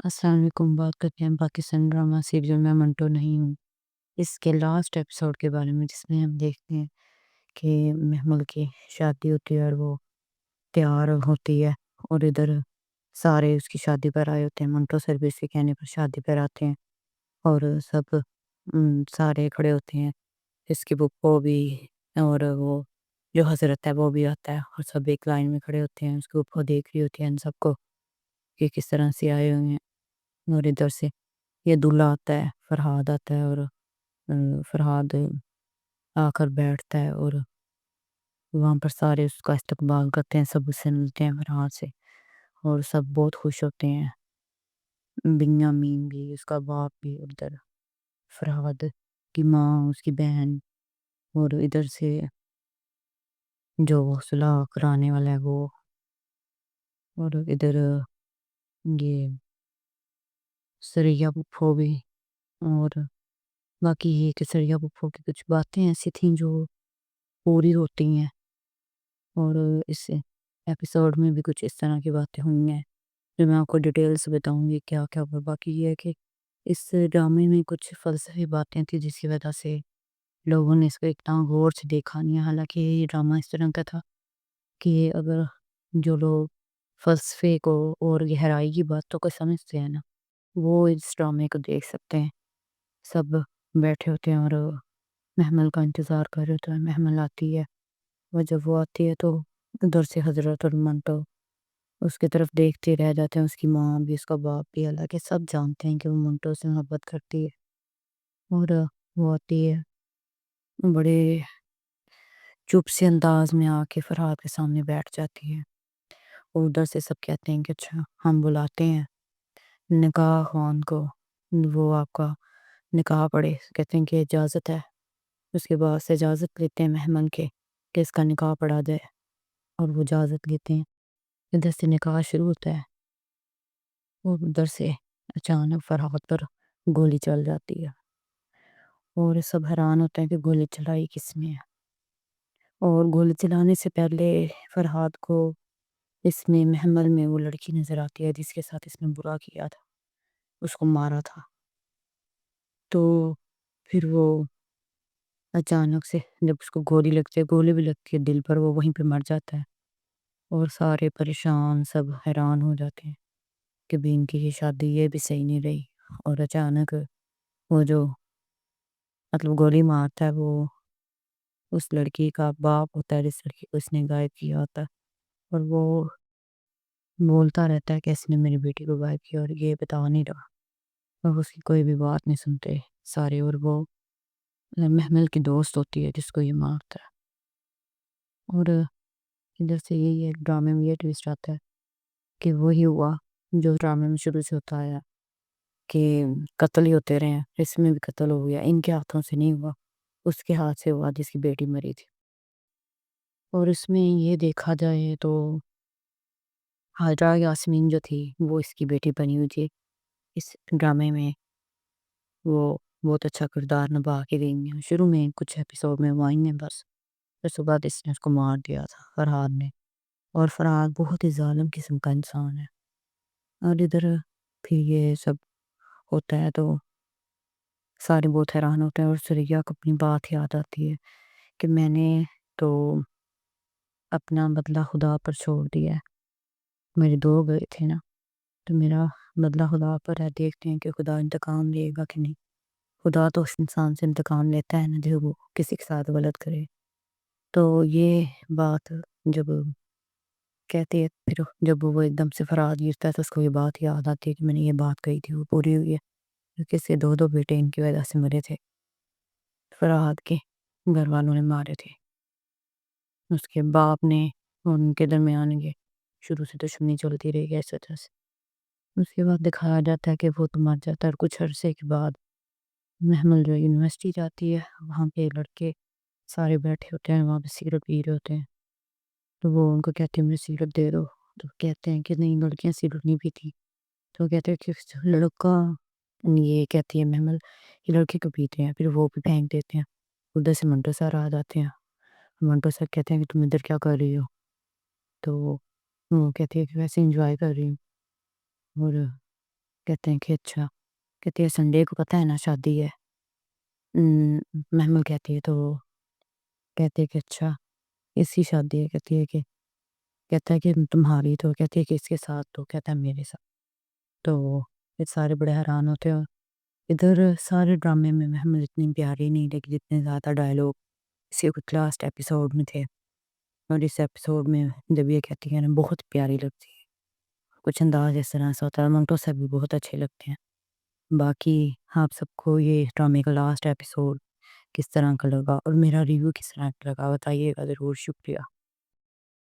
السلام علیکم، بات کرتے ہیں پاکستان ڈرامہ سیریل میں منٹو نہیں ہوں اس کے لاسٹ ایپیسوڈ کے بارے میں، جس میں ہم دیکھتے ہیں کہ محمل کی شادی ہوتی ہے اور وہ تیار ہوتی ہے، اور ادھر سارے اس کی شادی پر آئے ہوتے ہیں۔ منٹو سر بھی اس کے کہنے پر شادی پر آتے ہیں اور سب سارے کھڑے ہوتے ہیں، اس کی پھپھو بھی، اور وہ جو حضرت ہے وہ بھی آتا ہے، اور سب ایک لائن میں کھڑے ہوتے ہیں۔ اس کی پھپھو دیکھ رہی ہوتی ہے ان سب کو کہ کس طرح سے آئے ہوئے ہیں، اور ادھر سے یہ دلہا آتا ہے، فرحاد آتا ہے، اور فرحاد آ کر بیٹھتا ہے، اور وہاں پر سارے اس کا استقبال کرتے ہیں، سب اس سے ملتے ہیں فرحاد سے، اور سب بہت خوش ہوتے ہیں۔ بنیامین بھی، اس کا باپ بھی، اور ادھر فرحاد کی ماں، اس کی بہن، اور ادھر سے جو صلاح کرانے والا ہے وہ، اور ادھر یہ سریا پھپھو بھی، اور باقی یہ کہ سریا پھپھو کی کچھ باتیں ایسی تھیں جو پوری ہوتی ہیں، اور اس ایپیسوڈ میں بھی کچھ اس طرح کی باتیں ہوئی ہیں جو میں آپ کو ڈیٹیل سے بتاؤں گی کیا کیا ہوا۔ باقی یہ ہے کہ اس ڈرامے میں کچھ فلسفی باتیں تھیں جس کی وجہ سے لوگوں نے اس کو اتنا غور سے دیکھا نہیں ہے، حالانکہ یہ ڈرامہ اس طرح کا تھا کہ اگر جو لوگ فلسفے کو اور گہرائی کی باتوں کو سمجھتے ہیں نا، وہ اس ڈرامے کو دیکھ سکتے ہیں۔ سب بیٹھے ہوتے ہیں اور محمل کا انتظار کر رہے ہوتے ہیں۔ محمل آتی ہے، اور جب وہ آتی ہے تو ادھر سے حضرت اور منٹو اس کی طرف دیکھتے رہ جاتے ہیں، اس کی ماں بھی، اس کا باپ بھی، حالانکہ سب جانتے ہیں کہ وہ منٹو سے محبت کرتی ہے۔ اور وہ آتی ہے، بڑے چپ سے انداز میں آ کے فرحاد کے سامنے بیٹھ جاتی ہے، اور ادھر سے سب کہتے ہیں کہ اچھا ہم بلاتے ہیں نکاح خوان کو، وہ آپ کا نکاح پڑھے۔ کہتے ہیں کہ اجازت ہے۔ اس کے بعد سے اجازت لیتے ہیں محمل کے کہ اس کا نکاح پڑھا جائے، اور وہ اجازت لیتے ہیں۔ ادھر سے نکاح شروع ہوتا ہے، اور ادھر سے اچانک فرحاد پر گولی چل جاتی ہے، اور سب حیران ہوتے ہیں کہ گولی چلائی کس نے ہے۔ اور گولی چلانے سے پہلے فرحاد کو اس میں محمل میں وہ لڑکی نظر آتی ہے جس کے ساتھ اس نے برا کیا تھا، اس کو مارا تھا۔ تو پھر وہ اچانک سے جب اس کو گولی لگتی ہے، گولی بھی لگتی ہے دل پر، وہ وہیں پہ مر جاتا ہے، اور سارے پریشان، سب حیران ہو جاتے ہیں کہ بھی ان کی یہ شادی یہ بھی صحیح نہیں رہی۔ اور اچانک وہ جو مطلب گولی مارتا ہے وہ اس لڑکی کا باپ ہوتا ہے، جس لڑکی کو اس نے غائب کیا ہوتا ہے، اور وہ بولتا رہتا ہے کہ اس نے میری بیٹی کو غائب کیا اور یہ بتا نہیں رہا، اور اس کی کوئی بھی بات نہیں سنتے سارے۔ اور وہ محمل کی دوست ہوتی ہے جس کو یہ مارتا ہے، اور ادھر سے یہی ایک ڈرامے میں یہ ٹویسٹ آتا ہے کہ وہی ہوا جو ڈرامے میں شروع سے ہوتا ہے کہ قتل ہی ہوتے رہے ہیں۔ اس میں بھی قتل ہو گیا، ان کے ہاتھوں سے نہیں ہوا، اس کے ہاتھ سے ہوا جس کی بیٹی مری تھی۔ اور اس میں یہ دیکھا جائے تو حاجرہ یاسمین جو تھی وہ اس کی بیٹی بنی ہوئی تھی اس ڈرامے میں، وہ بہت اچھا کردار نبھا کے گئی ہیں۔ شروع میں کچھ ایپیسوڈ میں وہ آئی ہیں بس، اس کے بعد اس نے اس کو مار دیا تھا فرحاد نے، اور فرحاد بہت ہی ظالم قسم کا انسان ہے۔ اور ادھر پھر یہ سب ہوتا ہے تو سارے بہت حیران ہوتے ہیں، اور سریا کو اپنی بات یاد آتی ہے کہ میں نے تو اپنا بدلہ خدا پر چھوڑ دیا ہے، میرے دو گئے تھے نا، تو میرا بدلہ خدا پر ہے، دیکھتے ہیں کہ خدا انتقام لے گا کہ نہیں۔ خدا تو اس انسان سے انتقام لیتا ہے نا جو وہ کسی کے ساتھ غلط کرے۔ تو یہ بات جب کہتے ہیں، پھر جب وہ ایک دم سے فرحاد گرتا ہے تو اس کو یہ بات یاد آتی ہے کہ میں نے یہ بات کہی تھی، وہ پوری ہوئی ہے، کیونکہ اس کے دو دو بیٹے ان کی وجہ سے مرے تھے، فرحاد کے گھر والوں نے مارے تھے، اس کے باپ نے اور ان کے درمیان یہ شروع سے دشمنی چلتی رہی ہے اس وجہ سے۔ اس کے بعد دکھایا جاتا ہے کہ وہ تو مر جاتا ہے، اور کچھ عرصے کے بعد محمل جو یونیورسٹی جاتی ہے، وہاں پہ لڑکے سارے بیٹھے ہوتے ہیں، وہاں پہ سگریٹ پی رہے ہوتے ہیں، تو وہ ان کو کہتے ہیں مجھے سگریٹ دے دو، تو کہتے ہیں کہ نہیں لڑکیاں سگریٹ نہیں پیتی، تو کہتے ہیں کہ لڑکا، یہ کہتی ہے محمل یہ لڑکے کو پیتے ہیں، پھر وہ بھی پھینک دیتے ہیں۔ ادھر سے منٹو سر آ جاتے ہیں، منٹو سر کہتے ہیں کہ تم ادھر کیا کر رہی ہو، تو وہ کہتی ہے کہ ویسے انجوائے کر رہی ہوں۔ اور کہتے ہیں کہ اچھا، کہتی ہے سنڈے کو پتہ ہے نا شادی ہے۔ محمل کہتی ہے تو کہتے ہیں کہ اچھا اسی شادی ہے، کہتی ہے کہ کہتا ہے کہ تمہاری، تو کہتی ہے کہ اس کے ساتھ، تو کہتا ہے میرے ساتھ۔ تو پھر سارے بڑے حیران ہوتے ہیں۔ ادھر سارے ڈرامے میں محمل اتنی پیاری نہیں لگی جتنے زیادہ ڈائلاگ اس کے کچھ لاسٹ ایپیسوڈ میں تھے، اور اس ایپیسوڈ میں جب یہ کہتی ہے نا بہت پیاری لگتی ہے، کچھ انداز اس طرح سے ہوتا ہے، منٹو صاحب بھی بہت اچھے لگتے ہیں۔ باقی آپ سب کو یہ ڈرامے کا لاسٹ ایپیسوڈ کس طرح کا لگا اور میرا ریویو کس طرح کا لگا بتائیے گا ضرور، شکریہ۔